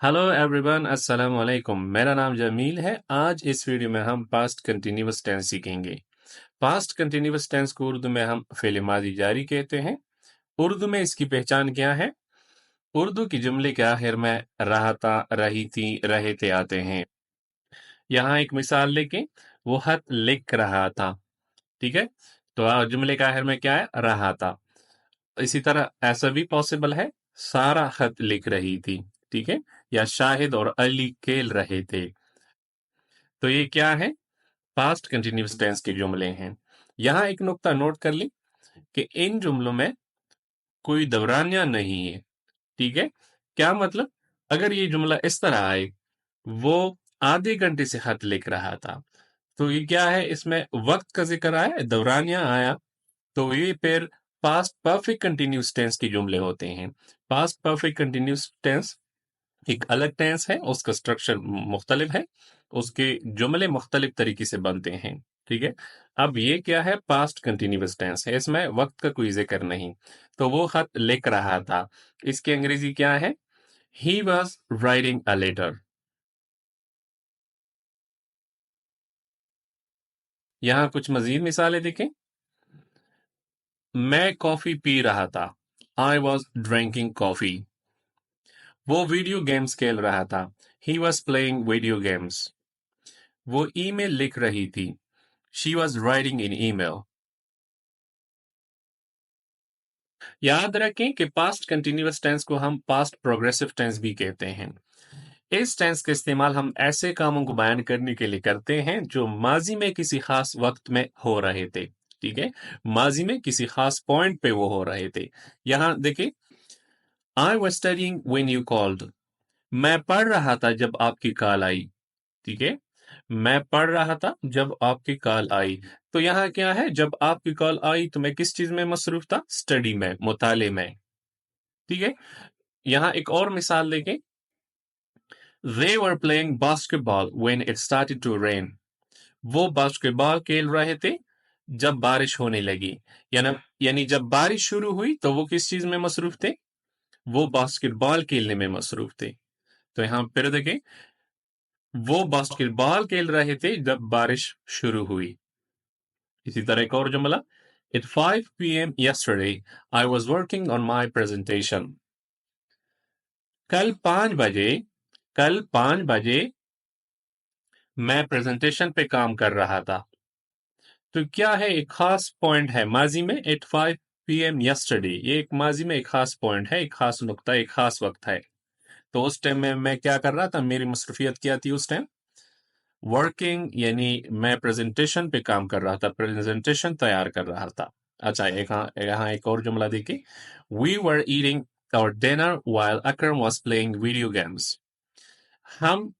Hello everyone, अस्सलाम वालेकुम। मेरा नाम जमील है। आज इस वीडियो में हम पास्ट कंटिन्यूअस टेंस सीखेंगे। पास्ट कंटिन्यूअस टेंस को उर्दू में हम फ़ेल मादी जारी कहते हैं। उर्दू में इसकी पहचान क्या है? उर्दू के जुमले के आखिर में रहा था, रही थी, रहे थे आते हैं। यहाँ एक मिसाल लेके, वो खत लिख रहा था। ठीक है, तो जुमले के आखिर में क्या है? रहा था। इसी तरह ऐसा भी पॉसिबल है, सारा खत लिख रही थी। ठीक है, या शाहिद और अली खेल रहे थे। तो ये क्या है? पास्ट कंटिन्यूअस टेंस के जुमले हैं। यहाँ एक नुक्ता नोट कर ली कि इन जुमलों में कोई दौरानिया नहीं है। ठीक है, क्या मतलब? अगर ये जुमला इस तरह आए, वो आधे घंटे से खत लिख रहा था, तो ये क्या है? इसमें वक्त का जिक्र आया, दौरानिया आया, तो ये फिर पास्ट परफेक्ट कंटिन्यूअस टेंस के जुमले होते हैं। पास्ट परफेक्ट कंटिन्यूअस टेंस एक अलग टेंस है, उसका स्ट्रक्चर मुख्तलिफ है, उसके जुमले मुख्तलिफ तरीके से बनते हैं। ठीक है, अब ये क्या है? पास्ट कंटिन्यूअस टेंस है, इसमें वक्त का कोई जिक्र नहीं। तो वो खत लिख रहा था, इसकी अंग्रेजी क्या है? He was writing a letter. यहाँ कुछ मजीद मिसालें देखें। मैं कॉफी पी रहा था, आई वॉज ड्रिंकिंग कॉफी। वो वीडियो गेम्स खेल रहा था, he was playing video games. वो ईमेल लिख रही थी, she was writing in email. याद रखें कि पास्ट कंटिन्यूअस टेंस को हम पास्ट प्रोग्रेसिव टेंस भी कहते हैं। इस टेंस का इस्तेमाल हम ऐसे कामों को बयान करने के लिए करते हैं जो माजी में किसी खास वक्त में हो रहे थे। ठीक है, माजी में किसी खास पॉइंट पे वो हो रहे थे। यहां देखिए, I was studying when you called. मैं पढ़ रहा था जब आपकी कॉल आई। ठीक है, मैं पढ़ रहा था जब आपकी कॉल आई। तो यहाँ क्या है? जब आपकी कॉल आई तो मैं किस चीज में मसरूफ था? स्टडी में, मुताले में। ठीक है, यहाँ एक और मिसाल देखें। They were playing basketball when it started to rain. वो बास्केटबॉल खेल रहे थे जब बारिश होने लगी। यानी यानी जब बारिश शुरू हुई तो वो किस चीज में मसरूफ थे? वो बास्केटबॉल खेलने में मसरूफ थे। तो यहाँ फिर देखें, वो बास्केटबॉल खेल रहे थे जब बारिश शुरू हुई। इसी तरह एक और जुमला, At 5 p.m. yesterday, I was working on my presentation. कल 5 बजे, कल 5 बजे मैं प्रेजेंटेशन पे काम कर रहा था। तो क्या है? एक खास पॉइंट है माजी में, एट 5 p.m. यस्टरडे। ये एक माजी में एक खास पॉइंट है, एक खास नुक्ता, एक खास वक्त है। तो उस टाइम में मैं क्या कर रहा था? मेरी मसरूफियत क्या थी उस टाइम? वर्किंग, यानी मैं प्रेजेंटेशन पे काम कर रहा था, प्रेजेंटेशन तैयार कर रहा था। अच्छा, यहाँ एक और जुमला देखिए। We were eating our dinner while Akram was playing video games. हम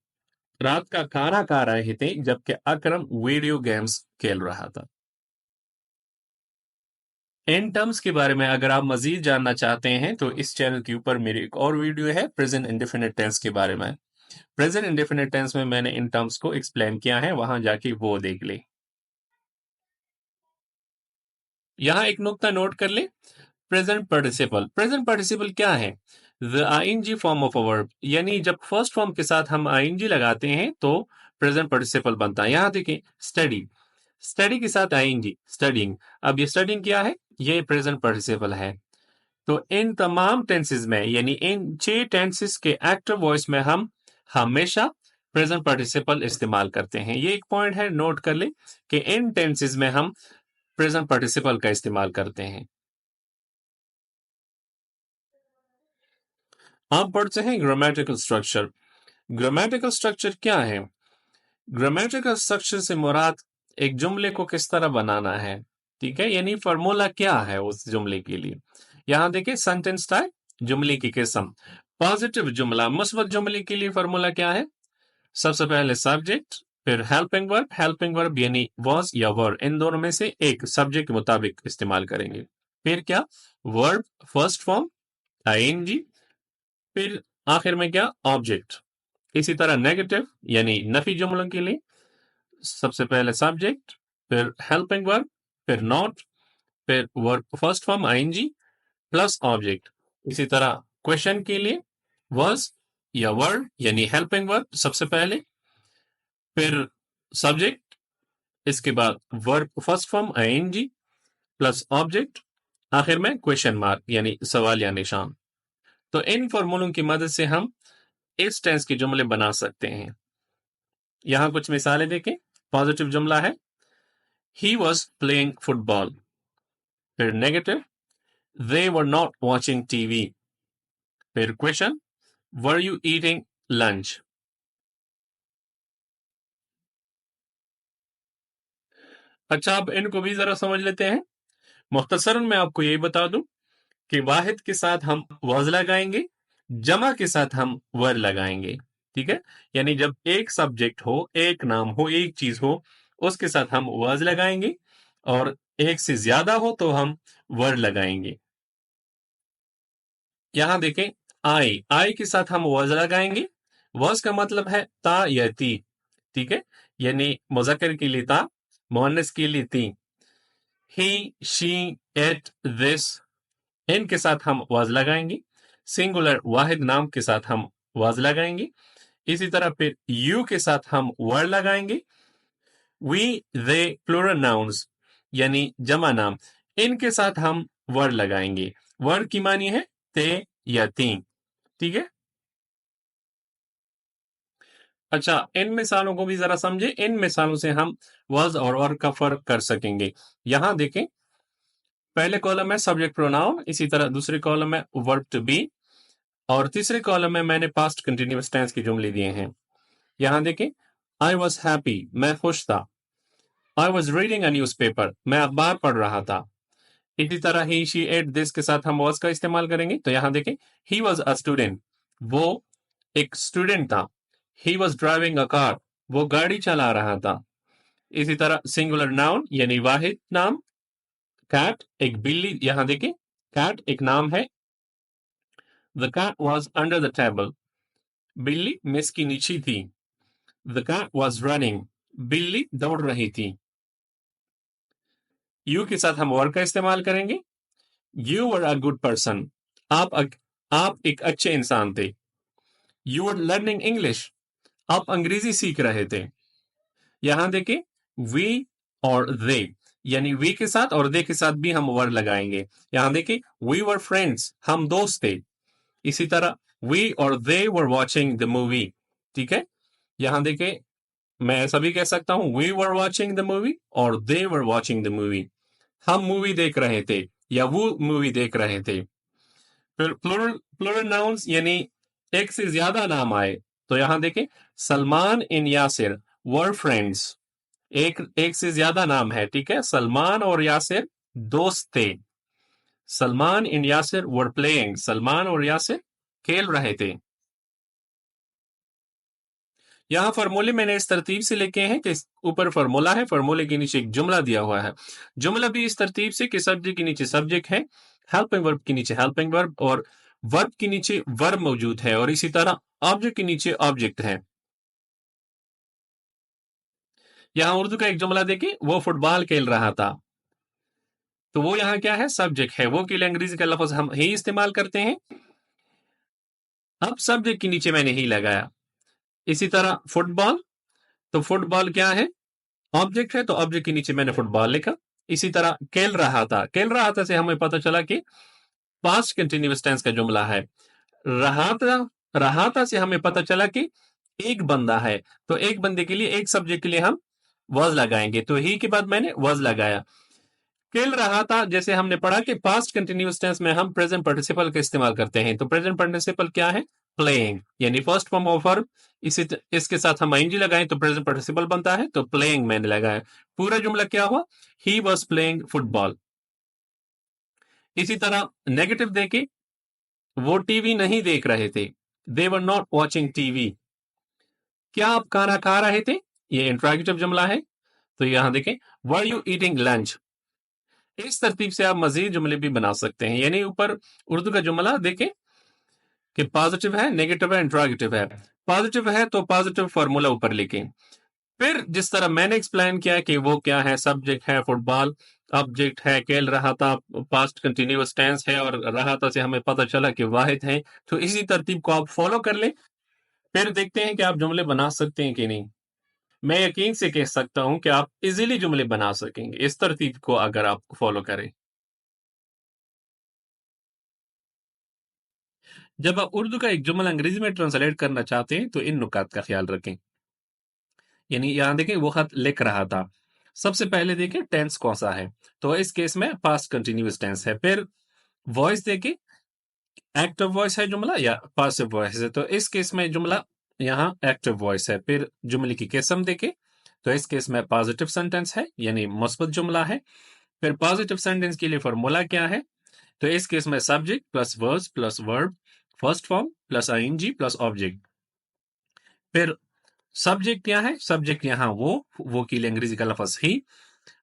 रात का खाना खा रहे थे जबकि अकरम वीडियो गेम्स खेल रहा था। इन टर्म्स के बारे में अगर आप मजीद जानना चाहते हैं तो इस चैनल के ऊपर मेरी एक और वीडियो है प्रेजेंट इंडेफिनिट टेंस के बारे में। प्रेजेंट इंडेफिनिट टेंस में मैंने इन टर्म्स को एक्सप्लेन किया है, वहां जाके वो देख ले। यहाँ एक नुक्ता नोट कर ले। प्रेजेंट पार्टिसिपल, प्रेजेंट पार्टिसिपल क्या है? The ING form of a verb, यानी जब फर्स्ट फॉर्म के साथ हम आईएनजी लगाते हैं तो प्रेजेंट पार्टिसिपल बनता है। यहाँ देखिए, स्टडी, स्टडी के साथ आईएनजी, स्टडिंग। अब ये स्टडिंग क्या है? ये प्रेजेंट पार्टिसिपल है। तो इन तमाम टेंसेस में, यानी इन 6 टेंसेस के एक्टिव वॉइस में हम हमेशा प्रेजेंट पार्टिसिपल इस्तेमाल करते हैं। ये एक पॉइंट है, नोट कर ले कि इन टेंसेस में हम प्रेजेंट पार्टिसिपल का इस्तेमाल करते हैं। आप पढ़ते हैं ग्रामेटिकल स्ट्रक्चर। ग्रामेटिकल स्ट्रक्चर क्या है? ग्रामेटिकल स्ट्रक्चर से मुराद एक जुमले को किस तरह बनाना है। ठीक है, यानी फॉर्मूला क्या है उस जुमले के लिए। यहां देखिए, सेंटेंस टाइप, जुमले की किस्म। पॉजिटिव जुमला, मुस्बत जुमले के लिए फॉर्मूला क्या है? सबसे पहले सब्जेक्ट, फिर हेल्पिंग वर्ब। हेल्पिंग वर्ब यानी वॉज या वर, इन दोनों में से एक सब्जेक्ट के मुताबिक इस्तेमाल करेंगे। फिर क्या? Verb first form, ING. फिर आखिर में क्या? ऑब्जेक्ट। इसी तरह नेगेटिव यानी नफी जुमलों के लिए सबसे पहले सब्जेक्ट, फिर हेल्पिंग वर्ब, फिर नॉट, फिर verb first form ING plus object. इसी तरह क्वेश्चन के लिए वाज या वर्ड यानी हेल्पिंग वर्ब सबसे पहले, फिर सब्जेक्ट, इसके बाद verb first form ING plus object, आखिर में क्वेश्चन मार्क यानी सवाल या निशान। तो इन फॉर्मूलों की मदद से हम इस टेंस के जुमले बना सकते हैं। यहां कुछ मिसालें देखें। पॉजिटिव जुमला है ही वॉज प्लेइंग फुटबॉल। फिर negative they were not watching TV। फिर question were you eating lunch। अच्छा, अब इनको भी जरा समझ लेते हैं। मुख्तसरन मैं आपको यही बता दूं कि वाहिद के साथ हम वाज लगाएंगे, जमा के साथ हम वर लगाएंगे। ठीक है, यानी जब एक सब्जेक्ट हो, एक नाम हो, एक चीज हो, उसके साथ हम वाज लगाएंगे, और एक से ज्यादा हो तो हम वर लगाएंगे। यहां देखें, आई के साथ हम वाज लगाएंगे। वाज का मतलब है ता या ती। ठीक है, यानी मुज़क्कर के लिए ता, मुअन्नस के लिए ती। ही, शी, इट, दिस, इनके साथ हम वाज लगाएंगे। सिंगुलर वाहिद नाम के साथ हम वाज लगाएंगे। इसी तरह फिर यू के साथ हम वर लगाएंगे। वी, दे, प्लूरल नाउन्स यानी जमा नाम, इनके साथ हम वर लगाएंगे। वर की मानी है ते या ती। ठीक है, अच्छा, इन मिसालों को भी जरा समझे। इन मिसालों से हम वाज और वर का फर्क कर सकेंगे। यहां देखें, पहले कॉलम में सब्जेक्ट प्रोनाउन, इसी तरह दूसरे कॉलम में वर्ब टू बी, और तीसरे कॉलम में मैंने पास्ट कंटिन्यूअस टेंस के जुमले दिए हैं। यहां देखें, आई वॉज हैप्पी, मैं खुश था। I was reading a news paper, मैं अखबार पढ़ रहा था। इसी तरह ही, शी, एट, दिस के साथ हम वॉज का इस्तेमाल करेंगे। तो यहां देखें, ही वॉज अ स्टूडेंट, वो एक स्टूडेंट था। He was driving a car, वो गाड़ी चला रहा था। इसी तरह सिंगुलर नाउन यानी वाहिद नाम, कैट एक बिल्ली, यहां देखें कैट एक नाम है। The cat was under the table, बिल्ली मेज के नीचे थी। द कैट वॉज रनिंग, बिल्ली दौड़ रही थी। यू के साथ हम वर का इस्तेमाल करेंगे। You were a good person, आप एक अच्छे इंसान थे। यू वर लर्निंग इंग्लिश, आप अंग्रेजी सीख रहे थे। यहां देखें, वी और दे, यानी वी के साथ और दे के साथ भी हम वर लगाएंगे। यहां देखें, वी वर फ्रेंड्स, हम दोस्त थे। इसी तरह वी और they were watching the movie. ठीक है, यहां देखें, मैं ऐसा भी कह सकता हूं, we were watching the movie और they were watching the movie. हम मूवी देख रहे थे या वो मूवी देख रहे थे। फिर प्लूरल प्लूरल नाउन्स यानी एक से ज्यादा नाम आए। तो यहां देखें, सलमान इन यासिर वर फ्रेंड्स, एक एक से ज्यादा नाम है। ठीक है, सलमान और यासिर दोस्त थे। सलमान इन यासिर वर प्लेइंग, सलमान और यासिर खेल रहे थे। यहाँ फॉर्मूले मैंने इस तरतीब से लिखे हैं कि ऊपर फॉर्मूला है, फॉर्मूले के नीचे एक जुमला दिया हुआ है। जुमला भी इस तरतीब से कि सब्जेक्ट के नीचे सब्जेक्ट है, हेल्पिंग वर्ब के नीचे हेल्पिंग वर्ब, और वर्ब के नीचे वर्ब मौजूद है, और इसी तरह ऑब्जेक्ट के नीचे ऑब्जेक्ट है। यहाँ उर्दू का एक जुमला देखिए, वो फुटबॉल खेल रहा था। तो वो यहाँ क्या है, सब्जेक्ट है। वो के लिए अंग्रेजी का लफ्ज हम ही इस्तेमाल करते हैं। अब सब्जेक्ट के नीचे मैंने ही लगाया। इसी तरह फुटबॉल, तो फुटबॉल क्या है, ऑब्जेक्ट है, तो ऑब्जेक्ट के नीचे मैंने फुटबॉल लिखा। इसी तरह खेल रहा था, खेल रहा था से हमें पता चला कि पास्ट कंटिन्यूअस टेंस का जुमला है। रहा था से हमें पता चला कि एक बंदा है, तो एक बंदे के लिए, एक सब्जेक्ट के लिए हम वॉज लगाएंगे। तो ही के बाद मैंने वॉज लगाया। खेल रहा था, जैसे हमने पढ़ा कि पास्ट कंटिन्यूअस टेंस में हम प्रेजेंट पार्टिसिपल का इस्तेमाल करते हैं। तो प्रेजेंट पार्टिसिपल क्या है, प्लेइंग, यानी फर्स्ट फॉर्म ऑफ वर्ब। इसके साथ हम आईएनजी लगाएं तो प्रेजेंट पार्टिसिपल बनता है। तो प्लेइंग मैंने लगाया। पूरा जुमला क्या हुआ, ही वॉज प्लेइंग फुटबॉल। इसी तरह नेगेटिव देखे, वो टीवी नहीं देख रहे थे। दे वर नॉट वॉचिंग टीवी। क्या आप खाना खा रहे थे, ये इंट्रोगेटिव जुमला है। तो यहां देखें, वर यू ईटिंग लंच। इस तरतीब से आप मजीद जुमले भी बना सकते हैं। यानी ऊपर उर्दू का जुमला देखें कि पॉजिटिव है, नेगेटिव है, इंट्रोगेटिव है। पॉजिटिव है तो पॉजिटिव फॉर्मूला ऊपर लिखें। फिर जिस तरह मैंने एक्सप्लेन किया कि वो क्या है, सब्जेक्ट है फुटबॉल, ऑब्जेक्ट है खेल रहा था, पास्ट कंटिन्यूअस टेंस है, और रहा था से हमें पता चला कि वाहिद है। तो इसी तरतीब को आप फॉलो कर लें फिर देखते हैं कि आप जुमले बना सकते हैं कि नहीं। मैं यकीन से कह सकता हूं कि आप इजीली जुमले बना सकेंगे इस तरतीब को अगर आप फॉलो करें। जब आप उर्दू का एक जुमला अंग्रेजी में ट्रांसलेट करना चाहते हैं तो इन नुकात का ख्याल रखें। यानी यहाँ देखें वो खत लिख रहा था। सबसे पहले देखें टेंस कौन सा है, तो इस केस में पास्ट कंटिन्यूअस टेंस है। फिर वॉइस देखें, एक्टिव वॉइस है जुमला या पासिव वॉइस है, तो इस केस में जुमला यहाँ एक्टिव वॉइस है। फिर जुमले की किस्म देखें, तो इस केस में पॉजिटिव सेंटेंस है यानी मुस्बत जुमला है। फिर पॉजिटिव सेंटेंस के लिए फॉर्मूला क्या है, तो इस केस में subject plus verb plus verb, first form plus ING plus object. फिर सब्जेक्ट क्या है, सब्जेक्ट यहाँ वो के लिए अंग्रेजी का लफज ही,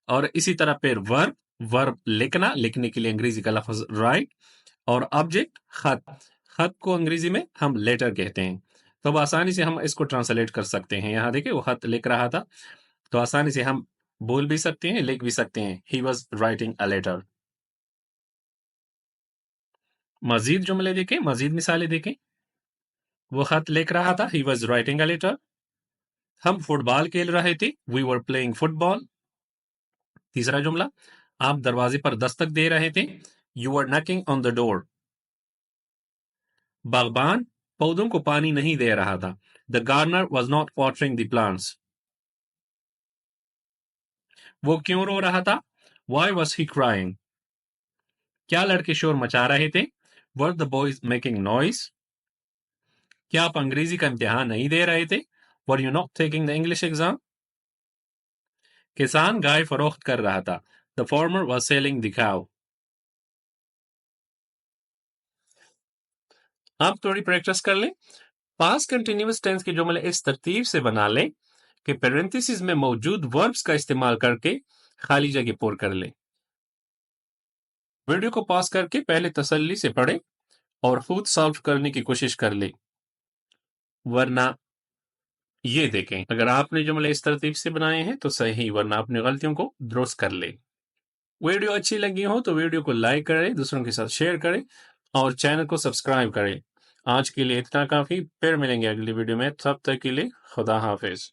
और इसी तरह फिर वर्ब, वर्ब लिखना, लिखने के लिए अंग्रेजी का लफज राइट, और ऑब्जेक्ट खत, खत को अंग्रेजी में हम लेटर कहते हैं। तो अब आसानी से हम इसको ट्रांसलेट कर सकते हैं। यहाँ देखिए वो खत लिख रहा था, तो आसानी से हम बोल भी सकते हैं, लिख भी सकते हैं, he was writing a letter. मजीद जुमले देखें, मजीद मिसालें देखें। वो खत लिख रहा था, he was writing a letter. हम फुटबॉल खेल रहे थे, वी वर प्लेइंग फुटबॉल। तीसरा जुमला, आप दरवाजे पर दस्तक दे रहे थे, you are knocking on the door. बागबान पौधों को पानी नहीं दे रहा था, the gardener was not watering the plants. वो क्यों रो रहा था, वाई वॉज ही क्राइंग। क्या लड़के शोर मचा रहे थे, were the boys making noise. क्या आप अंग्रेजी का इम्तिहान नहीं दे रहे थे, were you not taking the English exam. किसान गाय फरोख्त कर रहा था, the farmer was selling the cow. आप थोड़ी प्रैक्टिस कर लें। पास्ट कंटिन्यूअस टेंस के जुमले इस तरतीब से बना लें कि पेरेंथेसिस में मौजूद वर्ब्स का इस्तेमाल करके खाली जगह पूर कर लें। वीडियो को पॉज करके पहले तसल्ली से पढ़ें और खुद सॉल्व करने की कोशिश कर लें, वरना ये देखें अगर आपने जुमले इस तरतीब से बनाए हैं तो सही, वरना अपनी गलतियों को दुरुस्त कर लें। वीडियो अच्छी लगी हो तो वीडियो को लाइक करें, दूसरों के साथ शेयर करें और चैनल को सब्सक्राइब करें। आज के लिए इतना काफी, फिर मिलेंगे अगली वीडियो में, तब तक के लिए खुदा हाफिज।